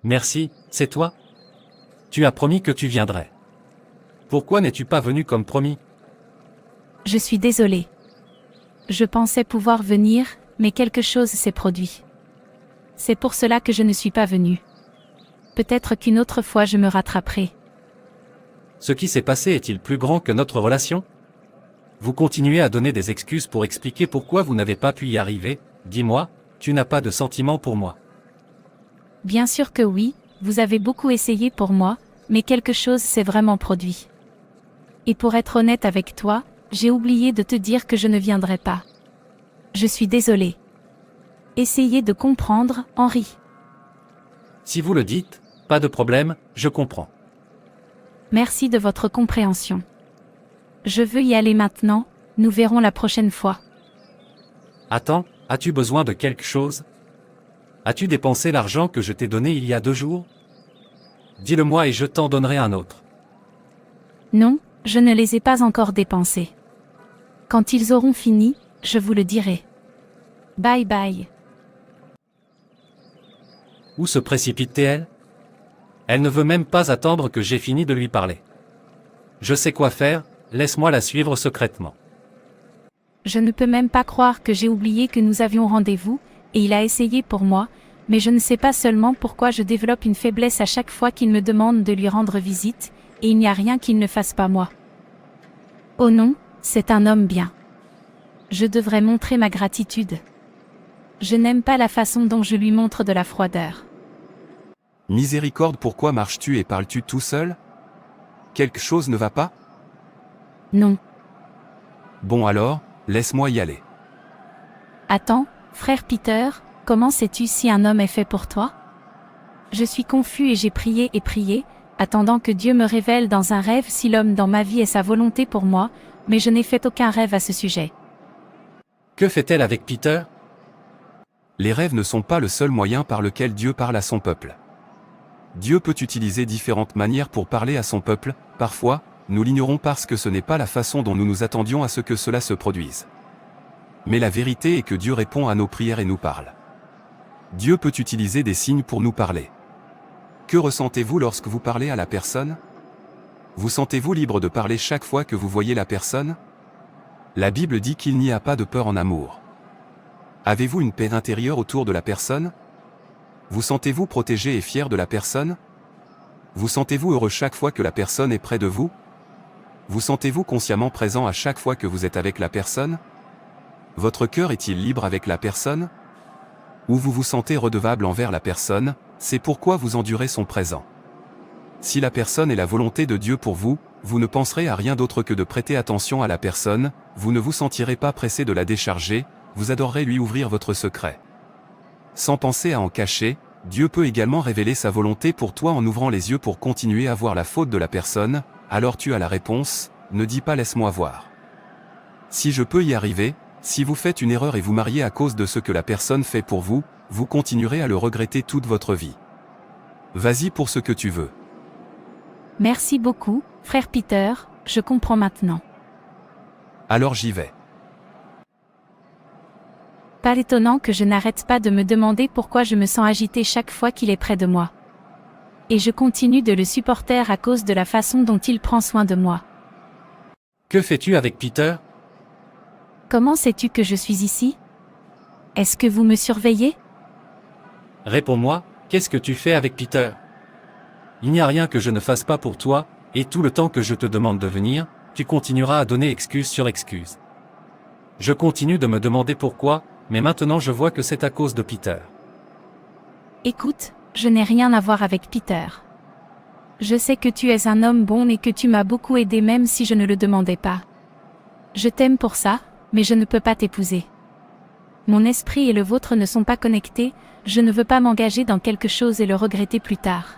Merci, c'est toi? Tu as promis que tu viendrais. Pourquoi n'es-tu pas venu comme promis? Je suis désolée. Je pensais pouvoir venir, mais quelque chose s'est produit. C'est pour cela que je ne suis pas venue. Peut-être qu'une autre fois je me rattraperai. Ce qui s'est passé est-il plus grand que notre relation? Vous continuez à donner des excuses pour expliquer pourquoi vous n'avez pas pu y arriver. Dis-moi, tu n'as pas de sentiments pour moi. Bien sûr que oui, vous avez beaucoup essayé pour moi, mais quelque chose s'est vraiment produit. Et pour être honnête avec toi, j'ai oublié de te dire que je ne viendrai pas. Je suis désolée. Essayez de comprendre, Henri. Si vous le dites, pas de problème, je comprends. Merci de votre compréhension. Je veux y aller maintenant, nous verrons la prochaine fois. Attends, as-tu besoin de quelque chose? As-tu dépensé l'argent que je t'ai donné il y a 2 jours? Dis-le-moi et je t'en donnerai un autre. Non, je ne les ai pas encore dépensés. Quand ils auront fini, je vous le dirai. Bye bye. Où se précipite-t-elle? Elle ne veut même pas attendre que j'ai fini de lui parler. Je sais quoi faire, laisse-moi la suivre secrètement. Je ne peux même pas croire que j'ai oublié que nous avions rendez-vous, et il a essayé pour moi, mais je ne sais pas seulement pourquoi je développe une faiblesse à chaque fois qu'il me demande de lui rendre visite, et il n'y a rien qu'il ne fasse pas moi. Oh non, c'est un homme bien. Je devrais montrer ma gratitude. Je n'aime pas la façon dont je lui montre de la froideur. Miséricorde, pourquoi marches-tu et parles-tu tout seul? Quelque chose ne va pas? Non. Bon alors, laisse-moi y aller. Attends, frère Peter, comment sais-tu si un homme est fait pour toi? Je suis confus et j'ai prié, attendant que Dieu me révèle dans un rêve si l'homme dans ma vie est sa volonté pour moi, mais je n'ai fait aucun rêve à ce sujet. Que fait-elle avec Peter? Les rêves ne sont pas le seul moyen par lequel Dieu parle à son peuple. Dieu peut utiliser différentes manières pour parler à son peuple, parfois, nous l'ignorons parce que ce n'est pas la façon dont nous nous attendions à ce que cela se produise. Mais la vérité est que Dieu répond à nos prières et nous parle. Dieu peut utiliser des signes pour nous parler. Que ressentez-vous lorsque vous parlez à la personne? Vous sentez-vous libre de parler chaque fois que vous voyez la personne? La Bible dit qu'il n'y a pas de peur en amour. Avez-vous une paix intérieure autour de la personne? Vous sentez-vous protégé et fier de la personne? Vous sentez-vous heureux chaque fois que la personne est près de vous? Vous sentez-vous consciemment présent à chaque fois que vous êtes avec la personne? Votre cœur est-il libre avec la personne? Ou vous vous sentez redevable envers la personne, c'est pourquoi vous endurez son présent. Si la personne est la volonté de Dieu pour vous, vous ne penserez à rien d'autre que de prêter attention à la personne, vous ne vous sentirez pas pressé de la décharger, vous adorerez lui ouvrir votre secret. Sans penser à en cacher, Dieu peut également révéler sa volonté pour toi en ouvrant les yeux pour continuer à voir la faute de la personne, alors tu as la réponse, ne dis pas laisse-moi voir. Si je peux y arriver, si vous faites une erreur et vous mariez à cause de ce que la personne fait pour vous, vous continuerez à le regretter toute votre vie. Vas-y pour ce que tu veux. Merci beaucoup, frère Peter, je comprends maintenant. Alors j'y vais. Pas étonnant que je n'arrête pas de me demander pourquoi je me sens agitée chaque fois qu'il est près de moi. Et je continue de le supporter à cause de la façon dont il prend soin de moi. Que fais-tu avec Peter? Comment sais-tu que je suis ici? Est-ce que vous me surveillez? Réponds-moi, qu'est-ce que tu fais avec Peter? Il n'y a rien que je ne fasse pas pour toi, et tout le temps que je te demande de venir, tu continueras à donner excuse sur excuse. Je continue de me demander pourquoi, mais maintenant je vois que c'est à cause de Peter. Écoute, je n'ai rien à voir avec Peter. Je sais que tu es un homme bon et que tu m'as beaucoup aidé même si je ne le demandais pas. Je t'aime pour ça, mais je ne peux pas t'épouser. Mon esprit et le vôtre ne sont pas connectés, je ne veux pas m'engager dans quelque chose et le regretter plus tard.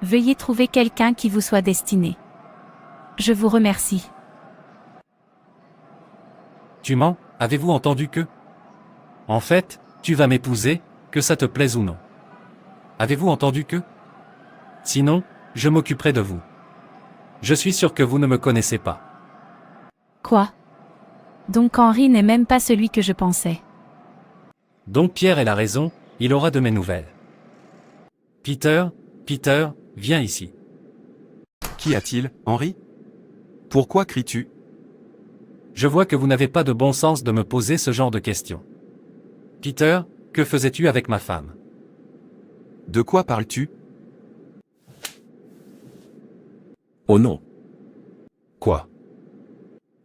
Veuillez trouver quelqu'un qui vous soit destiné. Je vous remercie. Tu mens, avez-vous entendu que? En fait, tu vas m'épouser, que ça te plaise ou non. Avez-vous entendu que? Sinon, je m'occuperai de vous. Je suis sûr que vous ne me connaissez pas. Quoi? Donc Henri n'est même pas celui que je pensais. Donc Pierre a la raison, il aura de mes nouvelles. Peter, Peter, viens ici. Qu'y a-t-il, Henri? Pourquoi cries-tu? Je vois que vous n'avez pas de bon sens de me poser ce genre de questions. Peter, que faisais-tu avec ma femme? De quoi parles-tu? Oh non. Quoi?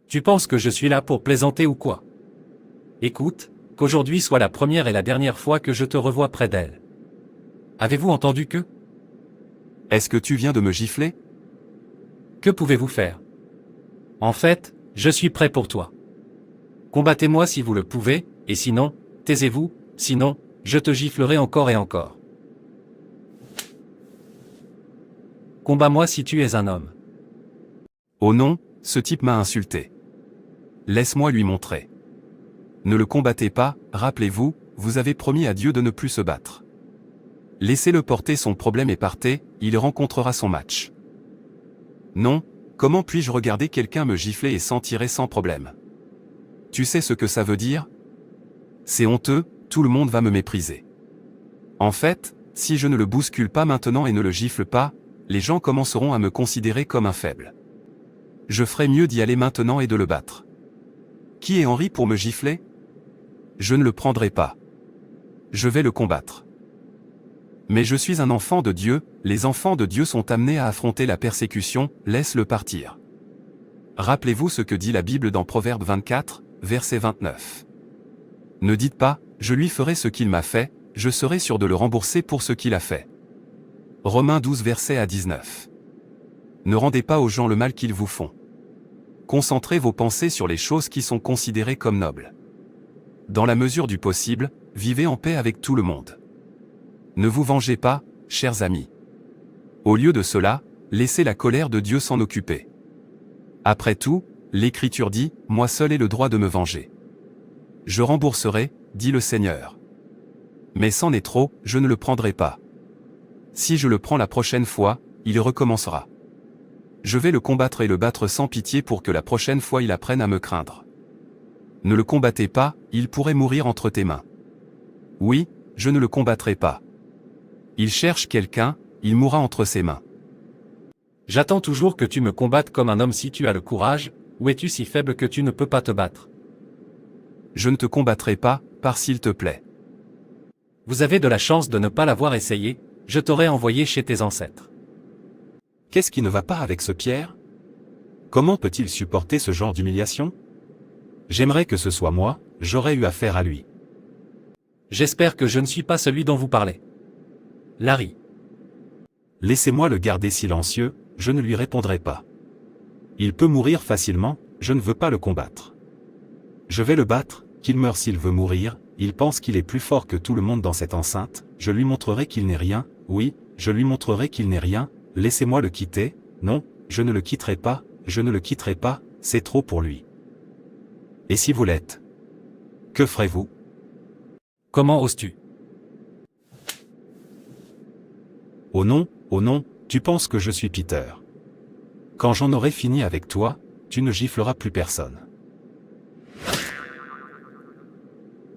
Tu penses que je suis là pour plaisanter ou quoi? Écoute, qu'aujourd'hui soit la première et la dernière fois que je te revois près d'elle. Avez-vous entendu que? Est-ce que tu viens de me gifler? Que pouvez-vous faire? En fait, je suis prêt pour toi. Combattez-moi si vous le pouvez, et sinon, taisez-vous, sinon, je te giflerai encore et encore. Combats-moi si tu es un homme. Oh non, ce type m'a insulté. Laisse-moi lui montrer. Ne le combattez pas, rappelez-vous, vous avez promis à Dieu de ne plus se battre. Laissez-le porter son problème et partez, il rencontrera son match. Non, comment puis-je regarder quelqu'un me gifler et s'en tirer sans problème? Tu sais ce que ça veut dire? C'est honteux, tout le monde va me mépriser. En fait, si je ne le bouscule pas maintenant et ne le gifle pas, les gens commenceront à me considérer comme un faible. Je ferais mieux d'y aller maintenant et de le battre. Qui est Henri pour me gifler? Je ne le prendrai pas. Je vais le combattre. Mais je suis un enfant de Dieu, les enfants de Dieu sont amenés à affronter la persécution, laisse-le partir. Rappelez-vous ce que dit la Bible dans Proverbe 24, verset 29. Ne dites pas, je lui ferai ce qu'il m'a fait, je serai sûr de le rembourser pour ce qu'il a fait. Romains 12 verset à 19. Ne rendez pas aux gens le mal qu'ils vous font. Concentrez vos pensées sur les choses qui sont considérées comme nobles. Dans la mesure du possible, vivez en paix avec tout le monde. Ne vous vengez pas, chers amis. Au lieu de cela, laissez la colère de Dieu s'en occuper. Après tout, l'Écriture dit, « Moi seul ai le droit de me venger. Je rembourserai, dit le Seigneur. Mais c'en est trop, je ne le prendrai pas. Si je le prends la prochaine fois, il recommencera. Je vais le combattre et le battre sans pitié pour que la prochaine fois il apprenne à me craindre. Ne le combattez pas, il pourrait mourir entre tes mains. Oui, je ne le combattrai pas. Il cherche quelqu'un, il mourra entre ses mains. J'attends toujours que tu me combattes comme un homme si tu as le courage, ou es-tu si faible que tu ne peux pas te battre? Je ne te combattrai pas, par s'il te plaît. Vous avez de la chance de ne pas l'avoir essayé, je t'aurais envoyé chez tes ancêtres. Qu'est-ce qui ne va pas avec ce Pierre? Comment peut-il supporter ce genre d'humiliation? J'aimerais que ce soit moi, j'aurais eu affaire à lui. J'espère que je ne suis pas celui dont vous parlez. Larry. Laissez-moi le garder silencieux, je ne lui répondrai pas. Il peut mourir facilement, je ne veux pas le combattre. Je vais le battre, qu'il meure s'il veut mourir, il pense qu'il est plus fort que tout le monde dans cette enceinte, je lui montrerai qu'il n'est rien, oui, je lui montrerai qu'il n'est rien, laissez-moi le quitter, non, je ne le quitterai pas, je ne le quitterai pas, c'est trop pour lui. Et si vous l'êtes? Que ferez-vous? Comment oses-tu? Oh non, tu penses que je suis Peter. Quand j'en aurai fini avec toi, tu ne gifleras plus personne.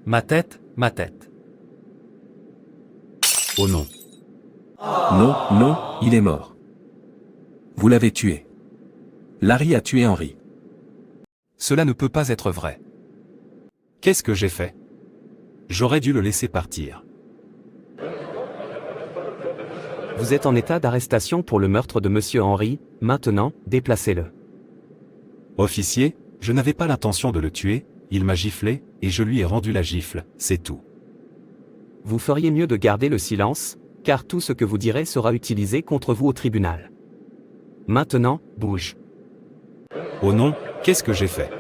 Ma tête, ma tête. Oh non. Non, non, il est mort. Vous l'avez tué. Larry a tué Henry. Cela ne peut pas être vrai. Qu'est-ce que j'ai fait? J'aurais dû le laisser partir. Vous êtes en état d'arrestation pour le meurtre de Monsieur Henry, maintenant, déplacez-le. Officier, je n'avais pas l'intention de le tuer, il m'a giflé, et je lui ai rendu la gifle, c'est tout. Vous feriez mieux de garder le silence, car tout ce que vous direz sera utilisé contre vous au tribunal. Maintenant, bouge. Oh non, qu'est-ce que j'ai fait?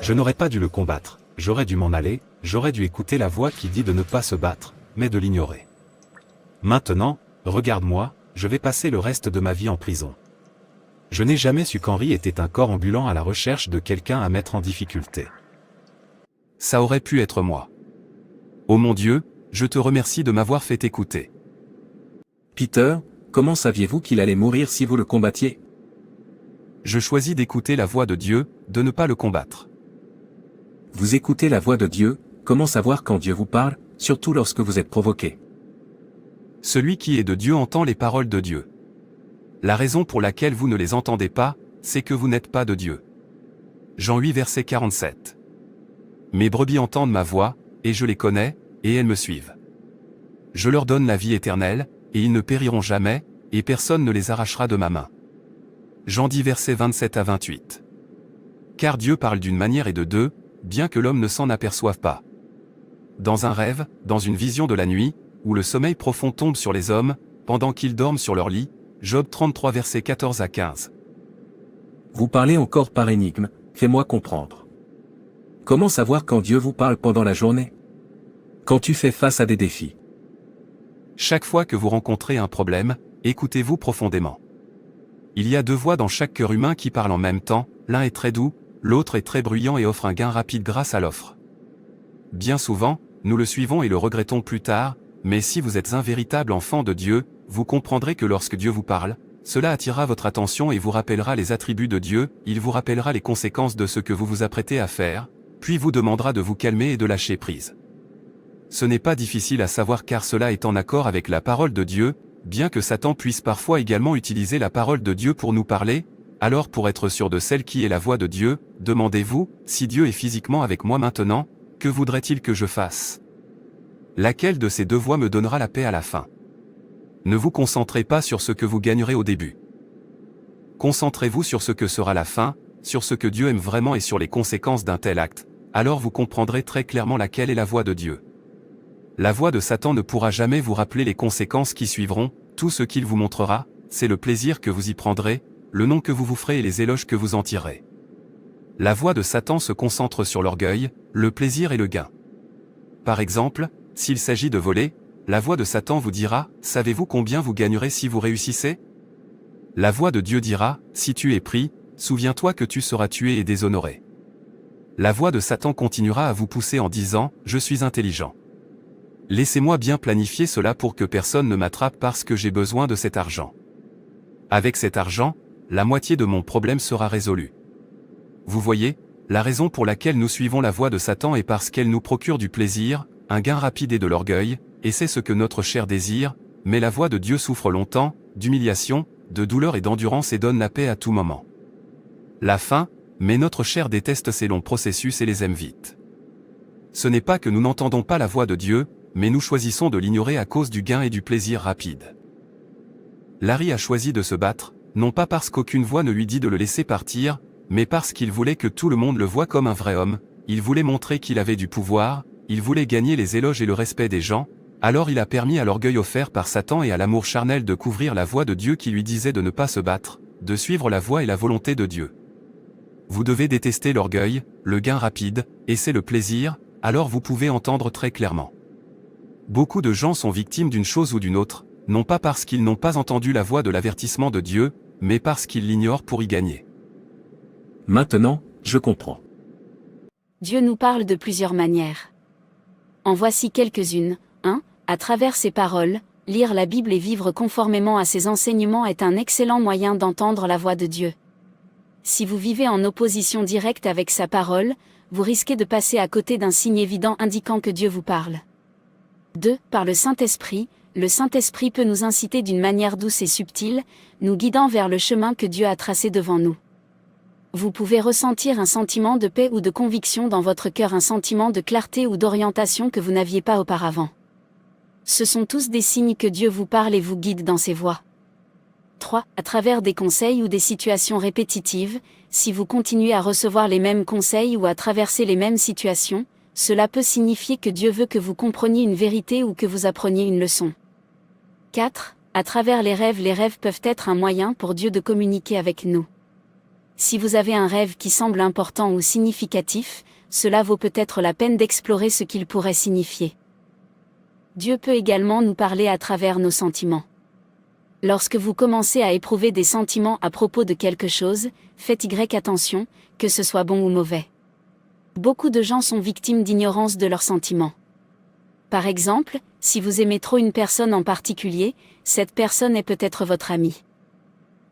Je n'aurais pas dû le combattre, j'aurais dû m'en aller, j'aurais dû écouter la voix qui dit de ne pas se battre, mais de l'ignorer. Maintenant, regarde-moi, je vais passer le reste de ma vie en prison. Je n'ai jamais su qu'Henry était un corps ambulant à la recherche de quelqu'un à mettre en difficulté. Ça aurait pu être moi. Oh mon Dieu, je te remercie de m'avoir fait écouter. Peter, comment saviez-vous qu'il allait mourir si vous le combattiez? Je choisis d'écouter la voix de Dieu, de ne pas le combattre. Vous écoutez la voix de Dieu, comment savoir quand Dieu vous parle, surtout lorsque vous êtes provoqué? Celui qui est de Dieu entend les paroles de Dieu. La raison pour laquelle vous ne les entendez pas, c'est que vous n'êtes pas de Dieu. Jean 8 verset 47. Mes brebis entendent ma voix, et je les connais, et elles me suivent. Je leur donne la vie éternelle, et ils ne périront jamais, et personne ne les arrachera de ma main. Jean 10 versets 27 à 28. Car Dieu parle d'une manière et de deux, bien que l'homme ne s'en aperçoive pas. Dans un rêve, dans une vision de la nuit, où le sommeil profond tombe sur les hommes, pendant qu'ils dorment sur leur lit, Job 33 versets 14 à 15. Vous parlez encore par énigme, fais-moi comprendre. Comment savoir quand Dieu vous parle pendant la journée? Quand tu fais face à des défis. Chaque fois que vous rencontrez un problème, écoutez-vous profondément. Il y a deux voix dans chaque cœur humain qui parlent en même temps, l'un est très doux, l'autre est très bruyant et offre un gain rapide grâce à l'offre. Bien souvent, nous le suivons et le regrettons plus tard, mais si vous êtes un véritable enfant de Dieu, vous comprendrez que lorsque Dieu vous parle, cela attirera votre attention et vous rappellera les attributs de Dieu, il vous rappellera les conséquences de ce que vous vous apprêtez à faire, puis vous demandera de vous calmer et de lâcher prise. Ce n'est pas difficile à savoir car cela est en accord avec la parole de Dieu, bien que Satan puisse parfois également utiliser la parole de Dieu pour nous parler. Alors pour être sûr de celle qui est la voix de Dieu, demandez-vous, si Dieu est physiquement avec moi maintenant, que voudrait-il que je fasse? Laquelle de ces deux voix me donnera la paix à la fin? Ne vous concentrez pas sur ce que vous gagnerez au début. Concentrez-vous sur ce que sera la fin, sur ce que Dieu aime vraiment et sur les conséquences d'un tel acte, alors vous comprendrez très clairement laquelle est la voix de Dieu. La voix de Satan ne pourra jamais vous rappeler les conséquences qui suivront, tout ce qu'il vous montrera, c'est le plaisir que vous y prendrez, le nom que vous vous ferez et les éloges que vous en tirerez. La voix de Satan se concentre sur l'orgueil, le plaisir et le gain. Par exemple, s'il s'agit de voler, la voix de Satan vous dira, « Savez-vous combien vous gagnerez si vous réussissez ?» La voix de Dieu dira, « Si tu es pris, souviens-toi que tu seras tué et déshonoré. » La voix de Satan continuera à vous pousser en disant, « Je suis intelligent. Laissez-moi bien planifier cela pour que personne ne m'attrape parce que j'ai besoin de cet argent. Avec cet argent, la moitié de mon problème sera résolue. » Vous voyez, la raison pour laquelle nous suivons la voix de Satan est parce qu'elle nous procure du plaisir, un gain rapide et de l'orgueil, et c'est ce que notre chair désire, mais la voix de Dieu souffre longtemps, d'humiliation, de douleur et d'endurance et donne la paix à tout moment. La faim, mais notre chair déteste ces longs processus et les aime vite. Ce n'est pas que nous n'entendons pas la voix de Dieu, mais nous choisissons de l'ignorer à cause du gain et du plaisir rapide. Larry a choisi de se battre, non pas parce qu'aucune voix ne lui dit de le laisser partir, mais parce qu'il voulait que tout le monde le voie comme un vrai homme, il voulait montrer qu'il avait du pouvoir, il voulait gagner les éloges et le respect des gens, alors il a permis à l'orgueil offert par Satan et à l'amour charnel de couvrir la voix de Dieu qui lui disait de ne pas se battre, de suivre la voie et la volonté de Dieu. Vous devez détester l'orgueil, le gain rapide, et c'est le plaisir, alors vous pouvez entendre très clairement. Beaucoup de gens sont victimes d'une chose ou d'une autre, non pas parce qu'ils n'ont pas entendu la voix de l'avertissement de Dieu, mais parce qu'ils l'ignorent pour y gagner. Maintenant, je comprends. Dieu nous parle de plusieurs manières. En voici quelques-unes. 1. À travers ses paroles, lire la Bible et vivre conformément à ses enseignements est un excellent moyen d'entendre la voix de Dieu. Si vous vivez en opposition directe avec sa parole, vous risquez de passer à côté d'un signe évident indiquant que Dieu vous parle. 2. Par le Saint-Esprit, le Saint-Esprit peut nous inciter d'une manière douce et subtile, nous guidant vers le chemin que Dieu a tracé devant nous. Vous pouvez ressentir un sentiment de paix ou de conviction dans votre cœur, un sentiment de clarté ou d'orientation que vous n'aviez pas auparavant. Ce sont tous des signes que Dieu vous parle et vous guide dans ses voies. 3. À travers des conseils ou des situations répétitives, si vous continuez à recevoir les mêmes conseils ou à traverser les mêmes situations, cela peut signifier que Dieu veut que vous compreniez une vérité ou que vous appreniez une leçon. 4. À travers les rêves peuvent être un moyen pour Dieu de communiquer avec nous. Si vous avez un rêve qui semble important ou significatif, cela vaut peut-être la peine d'explorer ce qu'il pourrait signifier. Dieu peut également nous parler à travers nos sentiments. Lorsque vous commencez à éprouver des sentiments à propos de quelque chose, faites attention, que ce soit bon ou mauvais. Beaucoup de gens sont victimes d'ignorance de leurs sentiments. Par exemple, si vous aimez trop une personne en particulier, cette personne est peut-être votre ami.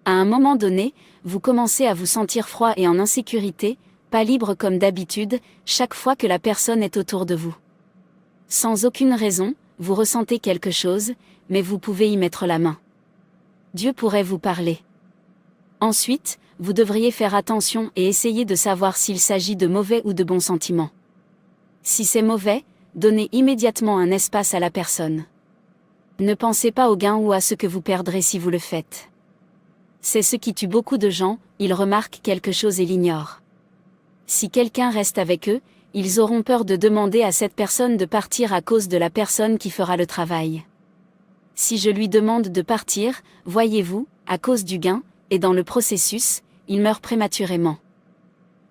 À un moment donné, vous commencez à vous sentir froid et en insécurité, pas libre comme d'habitude, chaque fois que la personne est autour de vous. Sans aucune raison, vous ressentez quelque chose, mais vous pouvez y mettre la main. Dieu pourrait vous parler. Ensuite, vous devriez faire attention et essayer de savoir s'il s'agit de mauvais ou de bons sentiments. Si c'est mauvais, donnez immédiatement un espace à la personne. Ne pensez pas au gain ou à ce que vous perdrez si vous le faites. C'est ce qui tue beaucoup de gens, ils remarquent quelque chose et l'ignorent. Si quelqu'un reste avec eux, ils auront peur de demander à cette personne de partir à cause de la personne qui fera le travail. Si je lui demande de partir, voyez-vous, à cause du gain, et dans le processus, il meurt prématurément.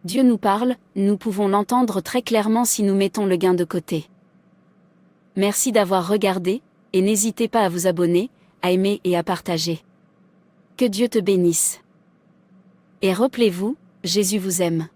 Dieu nous parle, nous pouvons l'entendre très clairement si nous mettons le gain de côté. Merci d'avoir regardé, et n'hésitez pas à vous abonner, à aimer et à partager. Que Dieu te bénisse. Et rappelez-vous, Jésus vous aime.